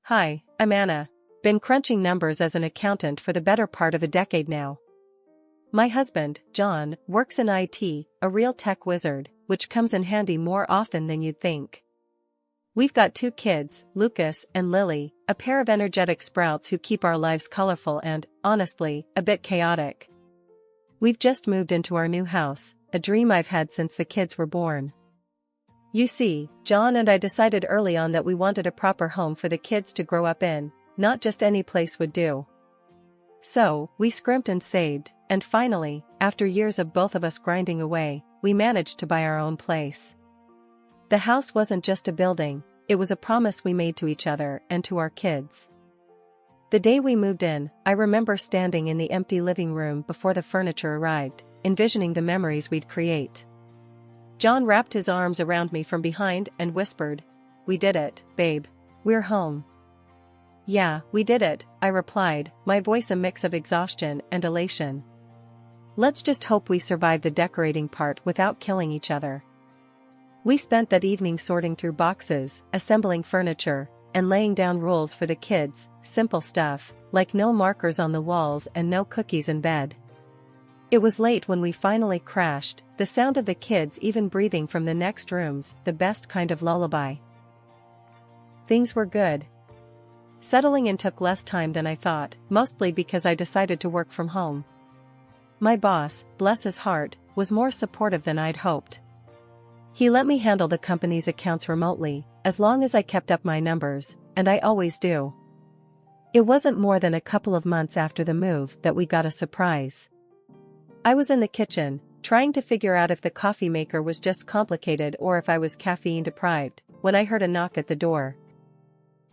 Hi, I'm Anna. Been crunching numbers as an accountant for the better part of a decade now. My husband, John, works in IT, a real tech wizard, which comes in handy more often than you'd think. We've got 2 kids, Lucas and Lily, a pair of energetic sprouts who keep our lives colorful and, honestly, a bit chaotic. We've just moved into our new house, a dream I've had since the kids were born. You see, John and I decided early on that we wanted a proper home for the kids to grow up in, not just any place would do. So, we scrimped and saved, and finally, after years of both of us grinding away, we managed to buy our own place. The house wasn't just a building, it was a promise we made to each other and to our kids. The day we moved in, I remember standing in the empty living room before the furniture arrived, envisioning the memories we'd create. John wrapped his arms around me from behind and whispered, "We did it, babe. We're home." "Yeah, we did it," I replied, my voice a mix of exhaustion and elation. "Let's just hope we survive the decorating part without killing each other." We spent that evening sorting through boxes, assembling furniture, and laying down rules for the kids, simple stuff, like no markers on the walls and no cookies in bed. It was late when we finally crashed, the sound of the kids even breathing from the next rooms, the best kind of lullaby. Things were good. Settling in took less time than I thought, mostly because I decided to work from home. My boss, bless his heart, was more supportive than I'd hoped. He let me handle the company's accounts remotely, as long as I kept up my numbers, and I always do. It wasn't more than a couple of months after the move that we got a surprise. I was in the kitchen, trying to figure out if the coffee maker was just complicated or if I was caffeine deprived, when I heard a knock at the door.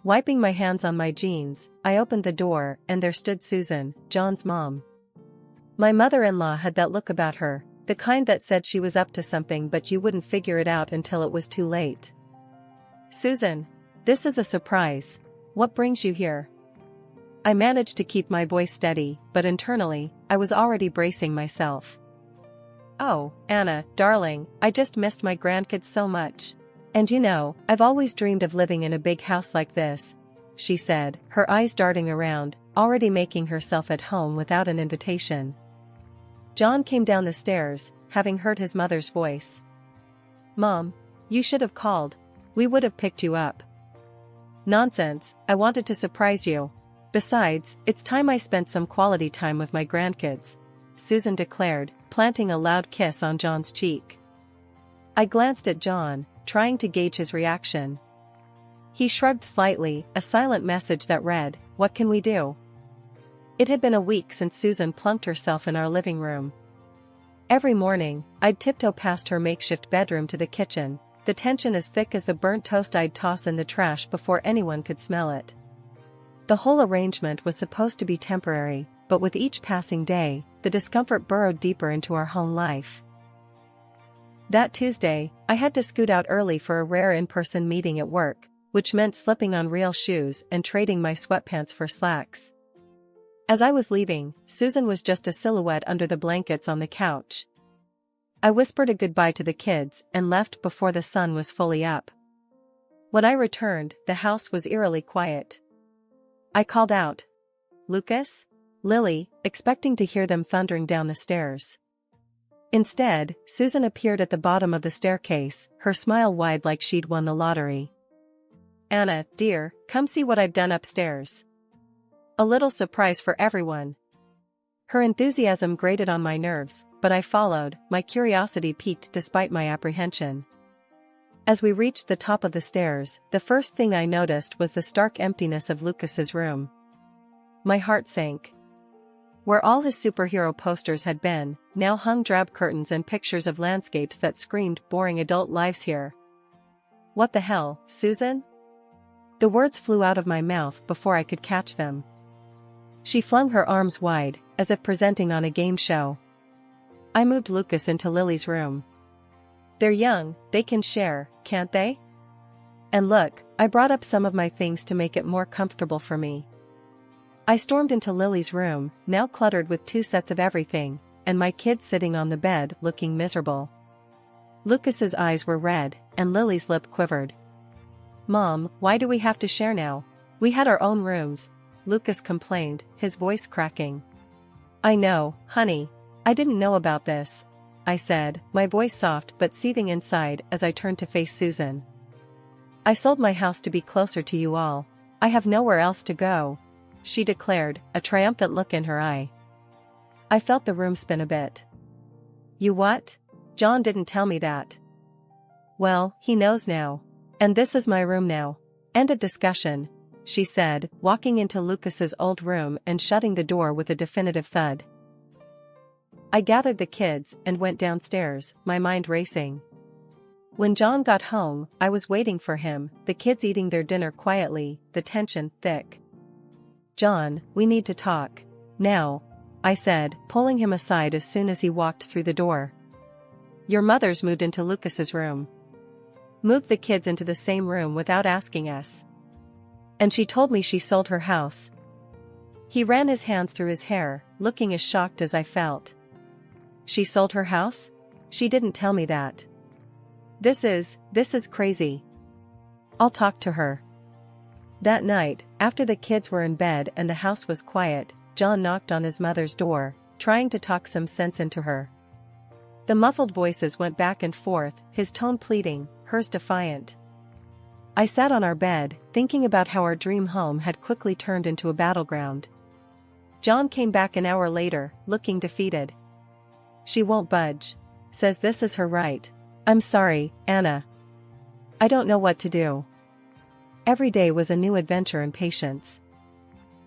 Wiping my hands on my jeans, I opened the door and there stood Susan, John's mom. My mother-in-law had that look about her, the kind that said she was up to something but you wouldn't figure it out until it was too late. "Susan, this is a surprise. What brings you here?" I managed to keep my voice steady, but internally, I was already bracing myself. "Oh, Anna, darling, I just missed my grandkids so much. And you know, I've always dreamed of living in a big house like this," she said, her eyes darting around, already making herself at home without an invitation. John came down the stairs, having heard his mother's voice. "Mom, you should have called. We would have picked you up." "Nonsense, I wanted to surprise you. Besides, it's time I spent some quality time with my grandkids," Susan declared, planting a loud kiss on John's cheek. I glanced at John, trying to gauge his reaction. He shrugged slightly, a silent message that read, "What can we do?" It had been a week since Susan plunked herself in our living room. Every morning, I'd tiptoe past her makeshift bedroom to the kitchen, the tension as thick as the burnt toast I'd toss in the trash before anyone could smell it. The whole arrangement was supposed to be temporary, but with each passing day, the discomfort burrowed deeper into our home life. That Tuesday, I had to scoot out early for a rare in-person meeting at work, which meant slipping on real shoes and trading my sweatpants for slacks. As I was leaving, Susan was just a silhouette under the blankets on the couch. I whispered a goodbye to the kids and left before the sun was fully up. When I returned, the house was eerily quiet. I called out, "Lucas? Lily," expecting to hear them thundering down the stairs. Instead, Susan appeared at the bottom of the staircase, her smile wide like she'd won the lottery. "Anna, dear, come see what I've done upstairs." A little surprise for everyone. Her enthusiasm grated on my nerves, but I followed, my curiosity piqued despite my apprehension. As we reached the top of the stairs, the first thing I noticed was the stark emptiness of Lucas's room. My heart sank. Where all his superhero posters had been, now hung drab curtains and pictures of landscapes that screamed boring adult lives here. "What the hell, Susan?" The words flew out of my mouth before I could catch them. She flung her arms wide, as if presenting on a game show. I moved Lucas into Lily's room. "They're young, they can share, can't they? And look, I brought up some of my things to make it more comfortable for me." I stormed into Lily's room, now cluttered with 2 sets of everything, and my kids sitting on the bed looking miserable. Lucas's eyes were red, and Lily's lip quivered. "Mom, why do we have to share now? We had our own rooms, Lucas complained, his voice cracking. I know, honey. I didn't know about this, I said, my voice soft but seething inside as I turned to face Susan. I sold my house to be closer to you all. I have nowhere else to go, she declared, a triumphant look in her eye. I felt the room spin a bit. You what? John didn't tell me that. Well, he knows now. And this is my room now. End of discussion, she said, walking into Lucas's old room and shutting the door with a definitive thud. I gathered the kids and went downstairs, my mind racing. When John got home, I was waiting for him, the kids eating their dinner quietly, the tension thick. John, we need to talk. Now, I said, pulling him aside as soon as he walked through the door. Your mother's moved into Lucas's room. Moved the kids into the same room without asking us. And she told me she sold her house. He ran his hands through his hair, looking as shocked as I felt. She sold her house? She didn't tell me that. This is crazy. I'll talk to her. That night, after the kids were in bed and the house was quiet, John knocked on his mother's door, trying to talk some sense into her. The muffled voices went back and forth, his tone pleading, hers defiant. I sat on our bed, thinking about how our dream home had quickly turned into a battleground. John came back an hour later, looking defeated. She won't budge. Says this is her right. I'm sorry, Anna. I don't know what to do. Every day was a new adventure and patience.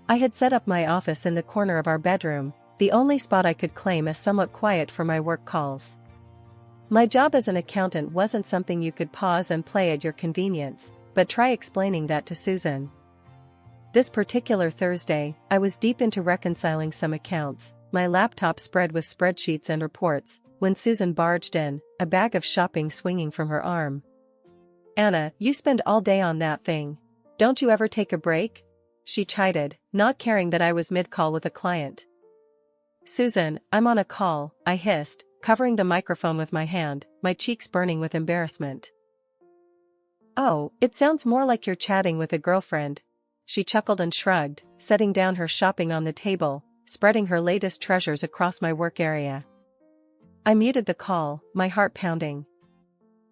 I had set up my office in the corner of our bedroom, the only spot I could claim as somewhat quiet for my work calls. My job as an accountant wasn't something you could pause and play at your convenience, but try explaining that to Susan. This particular Thursday, I was deep into reconciling some accounts, my laptop spread with spreadsheets and reports, when Susan barged in, a bag of shopping swinging from her arm. Anna, you spend all day on that thing. Don't you ever take a break? She chided, not caring that I was mid-call with a client. Susan, I'm on a call, I hissed, covering the microphone with my hand, my cheeks burning with embarrassment. Oh, it sounds more like you're chatting with a girlfriend. She chuckled and shrugged, setting down her shopping on the table, spreading her latest treasures across my work area. I muted the call, my heart pounding.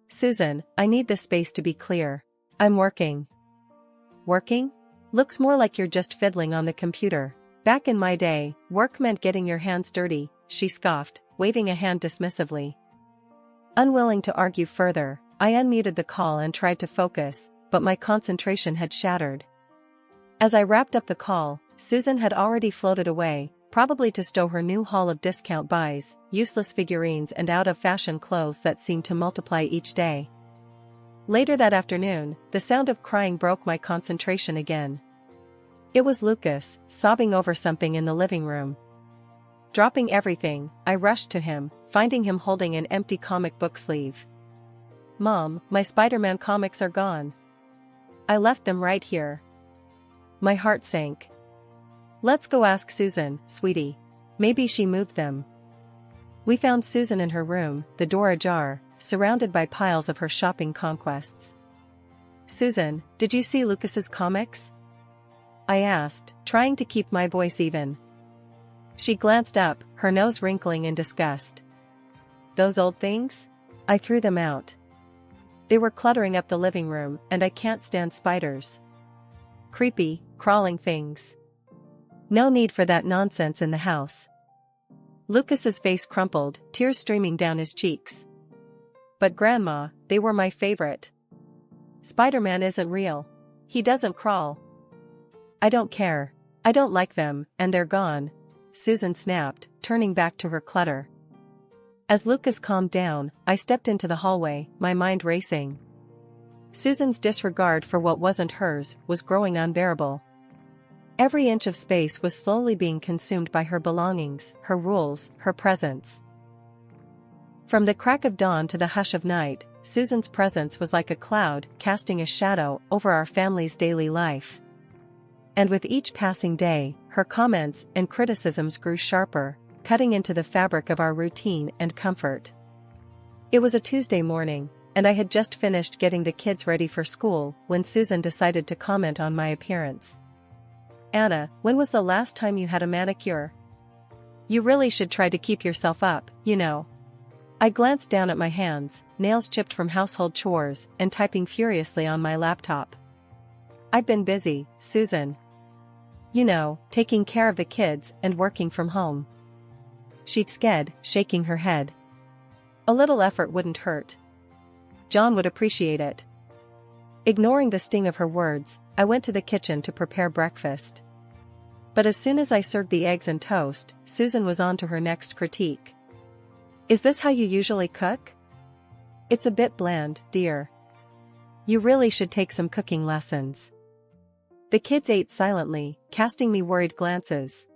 Susan, I need this space to be clear. I'm working. Working? Looks more like you're just fiddling on the computer. Back in my day, work meant getting your hands dirty, she scoffed, waving a hand dismissively. Unwilling to argue further, I unmuted the call and tried to focus, but my concentration had shattered. As I wrapped up the call, Susan had already floated away, probably to stow her new haul of discount buys, useless figurines and out-of-fashion clothes that seemed to multiply each day. Later that afternoon, the sound of crying broke my concentration again. It was Lucas, sobbing over something in the living room. Dropping everything, I rushed to him, finding him holding an empty comic book sleeve. Mom, my Spider-Man comics are gone. I left them right here. My heart sank. Let's go ask Susan, sweetie. Maybe she moved them. We found Susan in her room, the door ajar, surrounded by piles of her shopping conquests. Susan, did you see Lucas's comics? I asked, trying to keep my voice even. She glanced up, her nose wrinkling in disgust. Those old things? I threw them out. They were cluttering up the living room, and I can't stand spiders. Creepy, crawling things. No need for that nonsense in the house. Lucas's face crumpled, tears streaming down his cheeks. But Grandma, they were my favorite. Spider-Man isn't real. He doesn't crawl. I don't care. I don't like them, and they're gone, Susan snapped, turning back to her clutter. As Lucas calmed down, I stepped into the hallway, my mind racing. Susan's disregard for what wasn't hers was growing unbearable. Every inch of space was slowly being consumed by her belongings, her rules, her presence. From the crack of dawn to the hush of night, Susan's presence was like a cloud, casting a shadow over our family's daily life. And with each passing day, her comments and criticisms grew sharper, cutting into the fabric of our routine and comfort. It was a Tuesday morning, and I had just finished getting the kids ready for school when Susan decided to comment on my appearance. "Anna, when was the last time you had a manicure? You really should try to keep yourself up, you know." I glanced down at my hands, nails chipped from household chores, and typing furiously on my laptop. "I've been busy, Susan. You know, taking care of the kids and working from home." She said, shaking her head. "A little effort wouldn't hurt. John would appreciate it." Ignoring the sting of her words, I went to the kitchen to prepare breakfast. But as soon as I served the eggs and toast, Susan was on to her next critique. "Is this how you usually cook? It's a bit bland, dear. You really should take some cooking lessons." The kids ate silently, casting me worried glances.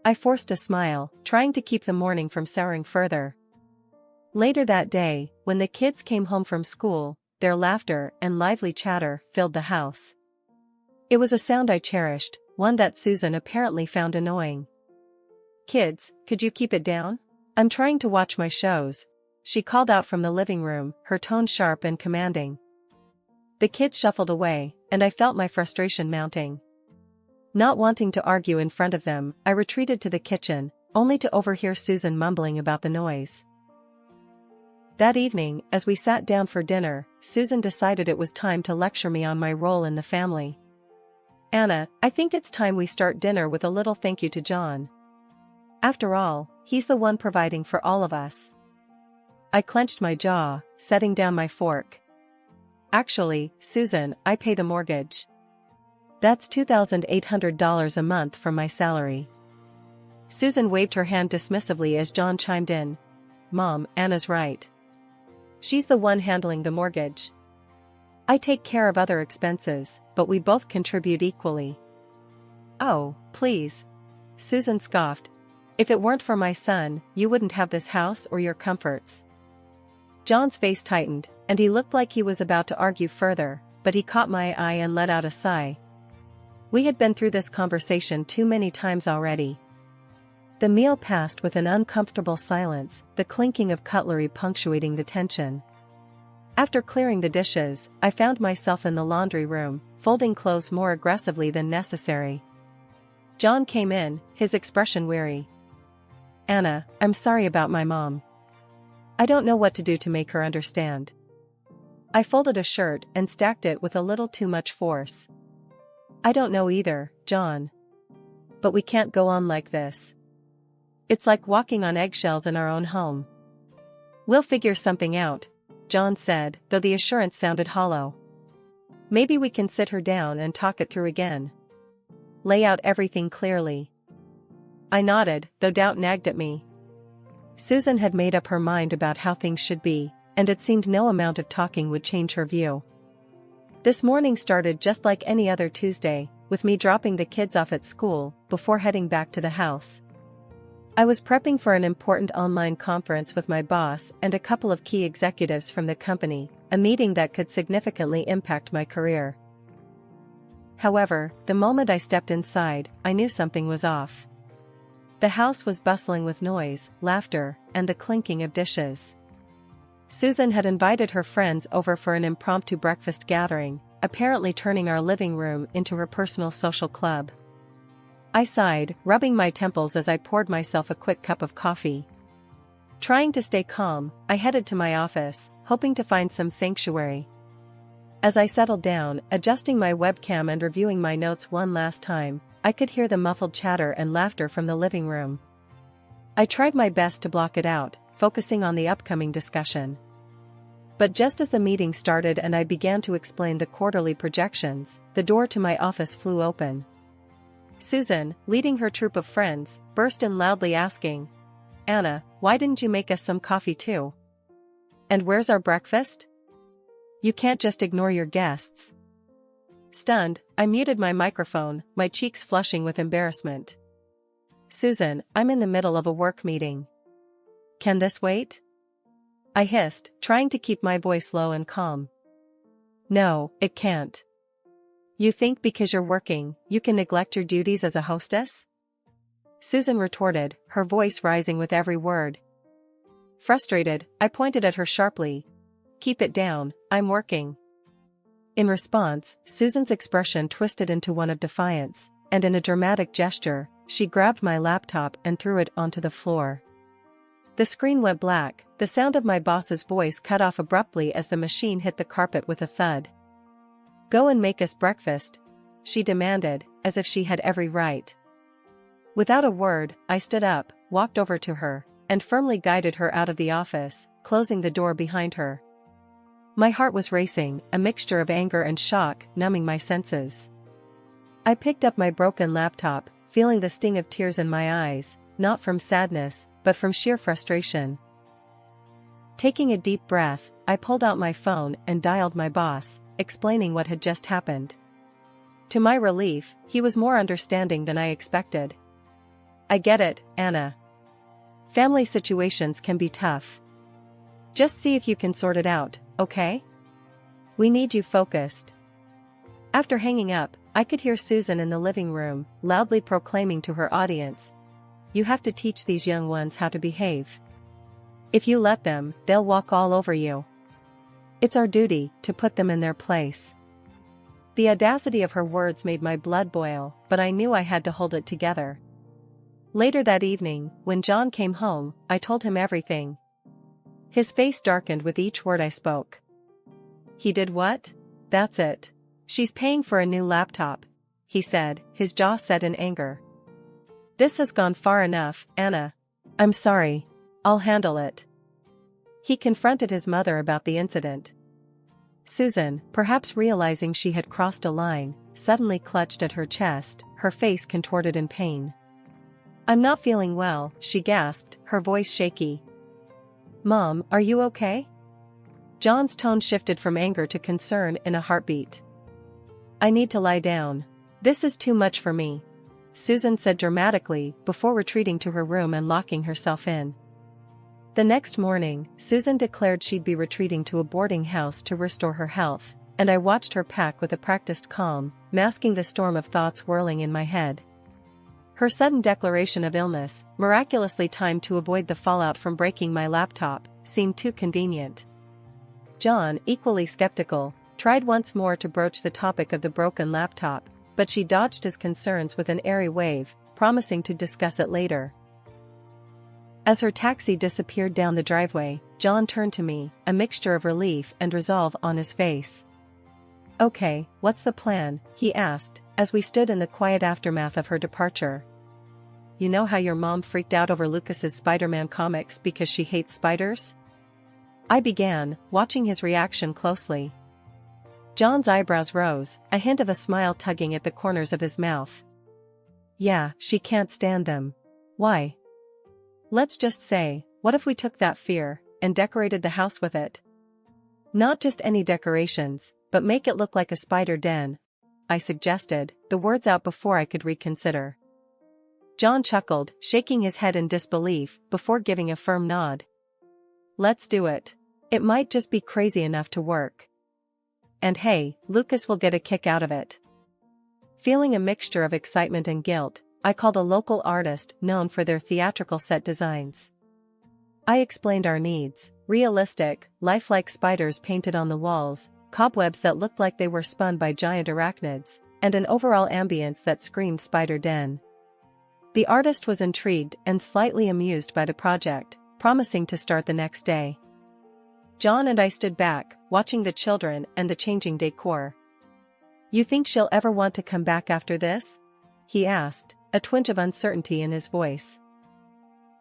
I forced a smile, trying to keep the morning from souring further. Later that day, when the kids came home from school, their laughter and lively chatter filled the house. It was a sound I cherished, one that Susan apparently found annoying. "Kids, could you keep it down? I'm trying to watch my shows," she called out from the living room, her tone sharp and commanding. The kids shuffled away, and I felt my frustration mounting. Not wanting to argue in front of them, I retreated to the kitchen, only to overhear Susan mumbling about the noise. That evening, as we sat down for dinner, Susan decided it was time to lecture me on my role in the family. "Anna, I think it's time we start dinner with a little thank you to John. After all, he's the one providing for all of us." I clenched my jaw, setting down my fork. "Actually, Susan, I pay the mortgage. That's $2,800 a month from my salary." Susan waved her hand dismissively as John chimed in. "Mom, Anna's right. She's the one handling the mortgage. I take care of other expenses, but we both contribute equally." "Oh, please," Susan scoffed. "If it weren't for my son, you wouldn't have this house or your comforts." John's face tightened, and he looked like he was about to argue further, but he caught my eye and let out a sigh. We had been through this conversation too many times already. The meal passed with an uncomfortable silence, the clinking of cutlery punctuating the tension. After clearing the dishes, I found myself in the laundry room, folding clothes more aggressively than necessary. John came in, his expression weary. "Anna, I'm sorry about my mom. I don't know what to do to make her understand." I folded a shirt and stacked it with a little too much force. "I don't know either, John. But we can't go on like this. It's like walking on eggshells in our own home." "We'll figure something out," John said, though the assurance sounded hollow. "Maybe we can sit her down and talk it through again. Lay out everything clearly." I nodded, though doubt nagged at me. Susan had made up her mind about how things should be, and it seemed no amount of talking would change her view. This morning started just like any other Tuesday, with me dropping the kids off at school, before heading back to the house. I was prepping for an important online conference with my boss and a couple of key executives from the company, a meeting that could significantly impact my career. However, the moment I stepped inside, I knew something was off. The house was bustling with noise, laughter, and the clinking of dishes. Susan had invited her friends over for an impromptu breakfast gathering, apparently turning our living room into her personal social club. I sighed, rubbing my temples as I poured myself a quick cup of coffee. Trying to stay calm, I headed to my office, hoping to find some sanctuary. As I settled down, adjusting my webcam and reviewing my notes one last time, I could hear the muffled chatter and laughter from the living room. I tried my best to block it out, focusing on the upcoming discussion. But just as the meeting started and I began to explain the quarterly projections, the door to my office flew open. Susan, leading her troop of friends, burst in loudly asking, "Anna, why didn't you make us some coffee too? And where's our breakfast? You can't just ignore your guests." Stunned, I muted my microphone, my cheeks flushing with embarrassment. "Susan, I'm in the middle of a work meeting. Can this wait?" I hissed, trying to keep my voice low and calm. "No, it can't. You think because you're working, you can neglect your duties as a hostess?" Susan retorted, her voice rising with every word. Frustrated, I pointed at her sharply. Keep it down, I'm working." In response, Susan's expression twisted into one of defiance, and in a dramatic gesture, she grabbed my laptop and threw it onto the floor. The screen went black, the sound of my boss's voice cut off abruptly as the machine hit the carpet with a thud. "Go and make us breakfast," she demanded, as if she had every right. Without a word, I stood up, walked over to her, and firmly guided her out of the office, closing the door behind her. My heart was racing, a mixture of anger and shock numbing my senses. I picked up my broken laptop, feeling the sting of tears in my eyes, not from sadness, but from sheer frustration. Taking a deep breath, I pulled out my phone and dialed my boss, explaining what had just happened. To my relief, he was more understanding than I expected. "I get it, Anna. Family situations can be tough. Just see if you can sort it out, okay? We need you focused." After hanging up, I could hear Susan in the living room, loudly proclaiming to her audience, "You have to teach these young ones how to behave. If you let them, they'll walk all over you. It's our duty to put them in their place." The audacity of her words made my blood boil, but I knew I had to hold it together. Later that evening, when John came home, I told him everything. His face darkened with each word I spoke. "He did what? That's it. She's paying for a new laptop," he said, his jaw set in anger. "This has gone far enough, Anna. I'm sorry. I'll handle it." He confronted his mother about the incident. Susan, perhaps realizing she had crossed a line, suddenly clutched at her chest, her face contorted in pain. "I'm not feeling well," she gasped, her voice shaky. "Mom, are you okay?" John's tone shifted from anger to concern in a heartbeat. "I need to lie down. This is too much for me," Susan said dramatically, before retreating to her room and locking herself in. The next morning, Susan declared she'd be retreating to a boarding house to restore her health, and I watched her pack with a practiced calm, masking the storm of thoughts whirling in my head. Her sudden declaration of illness, miraculously timed to avoid the fallout from breaking my laptop, seemed too convenient. John, equally skeptical, tried once more to broach the topic of the broken laptop, but she dodged his concerns with an airy wave, promising to discuss it later. As her taxi disappeared down the driveway, John turned to me, a mixture of relief and resolve on his face. "Okay, what's the plan?" he asked, as we stood in the quiet aftermath of her departure. "You know how your mom freaked out over Lucas's Spider-Man comics because she hates spiders?" I began, watching his reaction closely. John's eyebrows rose, a hint of a smile tugging at the corners of his mouth. "Yeah, she can't stand them. Why?" "Let's just say, what if we took that fear, and decorated the house with it? Not just any decorations, but make it look like a spider den," I suggested, the words out before I could reconsider. John chuckled, shaking his head in disbelief, before giving a firm nod. "Let's do it. It might just be crazy enough to work. And hey, Lucas will get a kick out of it." Feeling a mixture of excitement and guilt, I called a local artist known for their theatrical set designs. I explained our needs: realistic, lifelike spiders painted on the walls, cobwebs that looked like they were spun by giant arachnids, and an overall ambience that screamed spider den. The artist was intrigued and slightly amused by the project, promising to start the next day. John and I stood back, watching the children and the changing decor. "You think she'll ever want to come back after this?" he asked, a twinge of uncertainty in his voice.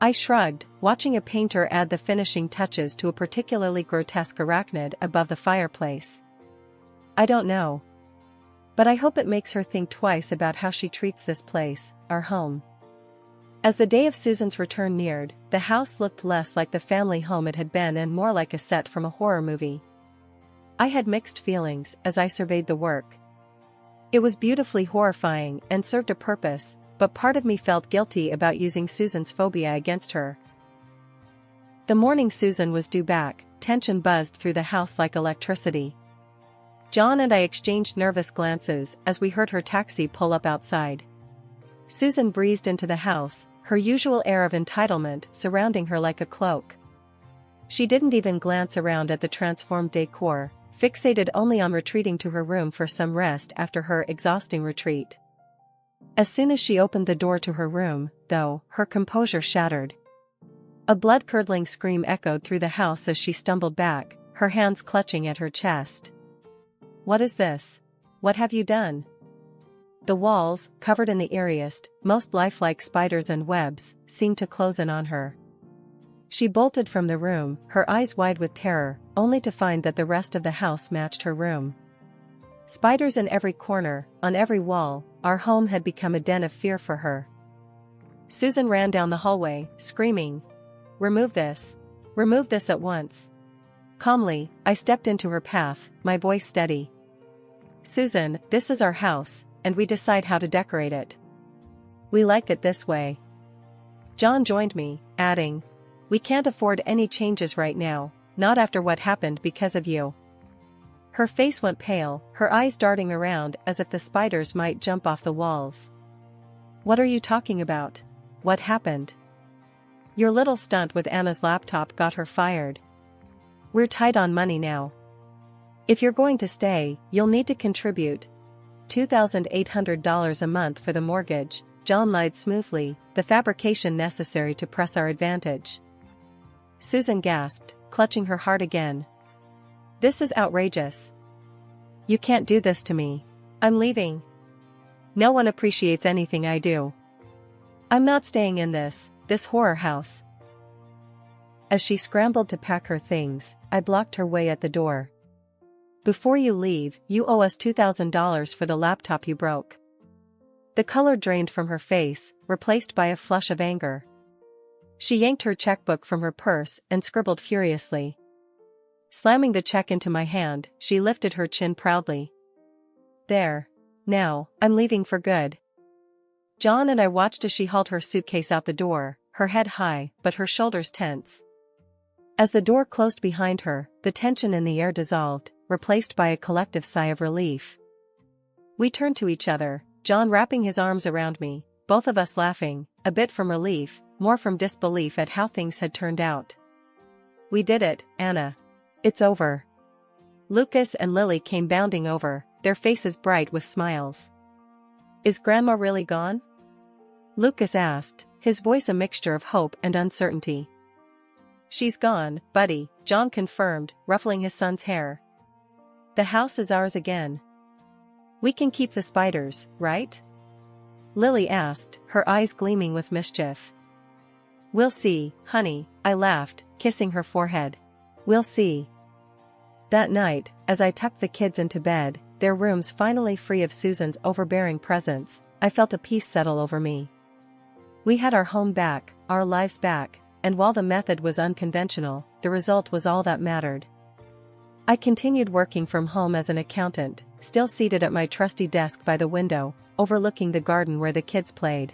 I shrugged, watching a painter add the finishing touches to a particularly grotesque arachnid above the fireplace. "I don't know. But I hope it makes her think twice about how she treats this place, our home." As the day of Susan's return neared, the house looked less like the family home it had been and more like a set from a horror movie. I had mixed feelings as I surveyed the work. It was beautifully horrifying and served a purpose, but part of me felt guilty about using Susan's phobia against her. The morning Susan was due back, tension buzzed through the house like electricity. John and I exchanged nervous glances as we heard her taxi pull up outside. Susan breezed into the house, her usual air of entitlement surrounding her like a cloak. She didn't even glance around at the transformed decor, fixated only on retreating to her room for some rest after her exhausting retreat. As soon as she opened the door to her room, though, her composure shattered. A blood-curdling scream echoed through the house as she stumbled back, her hands clutching at her chest. "What is this? What have you done?" The walls, covered in the eeriest, most lifelike spiders and webs, seemed to close in on her. She bolted from the room, her eyes wide with terror, only to find that the rest of the house matched her room. Spiders in every corner, on every wall, our home had become a den of fear for her. Susan ran down the hallway, screaming, "Remove this! Remove this at once!" Calmly, I stepped into her path, my voice steady. "Susan, this is our house, and we decide how to decorate it. We like it this way." John joined me, adding, "We can't afford any changes right now, not after what happened because of you." Her face went pale, her eyes darting around as if the spiders might jump off the walls. "What are you talking about? What happened?" "Your little stunt with Anna's laptop got her fired. We're tight on money now. If you're going to stay, you'll need to contribute $2,800 a month for the mortgage," John lied smoothly, "the fabrication necessary to press our advantage." Susan gasped, clutching her heart again. "This is outrageous. You can't do this to me. I'm leaving. No one appreciates anything I do. I'm not staying in this horror house." As she scrambled to pack her things, I blocked her way at the door. "Before you leave, you owe us $2,000 for the laptop you broke." The color drained from her face, replaced by a flush of anger. She yanked her checkbook from her purse and scribbled furiously. Slamming the check into my hand, she lifted her chin proudly. "There. Now, I'm leaving for good." John and I watched as she hauled her suitcase out the door, her head high, but her shoulders tense. As the door closed behind her, the tension in the air dissolved, replaced by a collective sigh of relief. We turned to each other, John wrapping his arms around me, both of us laughing, a bit from relief, more from disbelief at how things had turned out. "We did it, Anna. It's over." Lucas and Lily came bounding over, their faces bright with smiles. "Is Grandma really gone?" Lucas asked, his voice a mixture of hope and uncertainty. "She's gone, buddy," John confirmed, ruffling his son's hair. "The house is ours again. We can keep the spiders, right?" Lily asked, her eyes gleaming with mischief. "We'll see, honey," I laughed, kissing her forehead. "We'll see." That night, as I tucked the kids into bed, their rooms finally free of Susan's overbearing presence, I felt a peace settle over me. We had our home back, our lives back, and while the method was unconventional, the result was all that mattered. I continued working from home as an accountant, still seated at my trusty desk by the window, overlooking the garden where the kids played.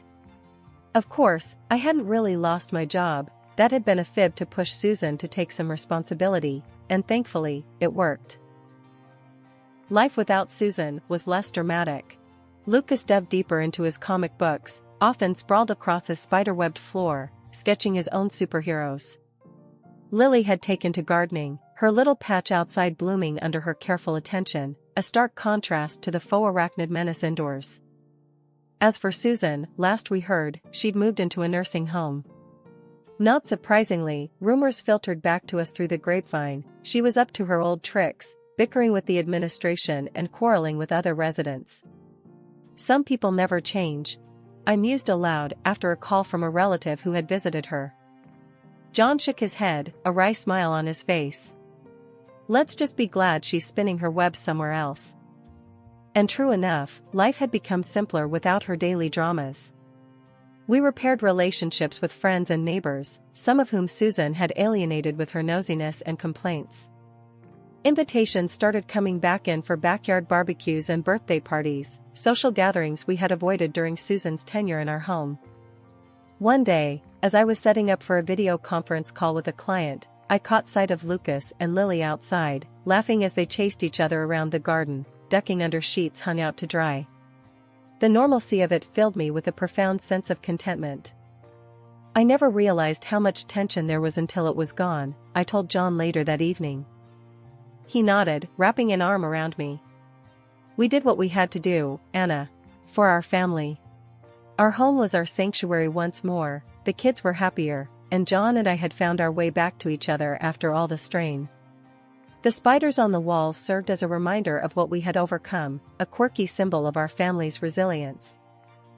Of course, I hadn't really lost my job, that had been a fib to push Susan to take some responsibility, and thankfully, it worked. Life without Susan was less dramatic. Lucas dove deeper into his comic books, often sprawled across his spider-webbed floor, sketching his own superheroes. Lily had taken to gardening, her little patch outside blooming under her careful attention, a stark contrast to the faux arachnid menace indoors. As for Susan, last we heard, she'd moved into a nursing home. Not surprisingly, rumors filtered back to us through the grapevine, she was up to her old tricks, bickering with the administration and quarreling with other residents. Some people never change, I mused aloud after a call from a relative who had visited her. John shook his head, a wry smile on his face. "Let's just be glad she's spinning her web somewhere else." And true enough, life had become simpler without her daily dramas. We repaired relationships with friends and neighbors, some of whom Susan had alienated with her nosiness and complaints. Invitations started coming back in for backyard barbecues and birthday parties, social gatherings we had avoided during Susan's tenure in our home. One day, as I was setting up for a video conference call with a client, I caught sight of Lucas and Lily outside, laughing as they chased each other around the garden, ducking under sheets hung out to dry. The normalcy of it filled me with a profound sense of contentment. I never realized how much tension there was until it was gone, I told John later that evening. He nodded, wrapping an arm around me. We did what we had to do, Anna. For our family. Our home was our sanctuary once more, the kids were happier, and John and I had found our way back to each other after all the strain. The spiders on the walls served as a reminder of what we had overcome, a quirky symbol of our family's resilience.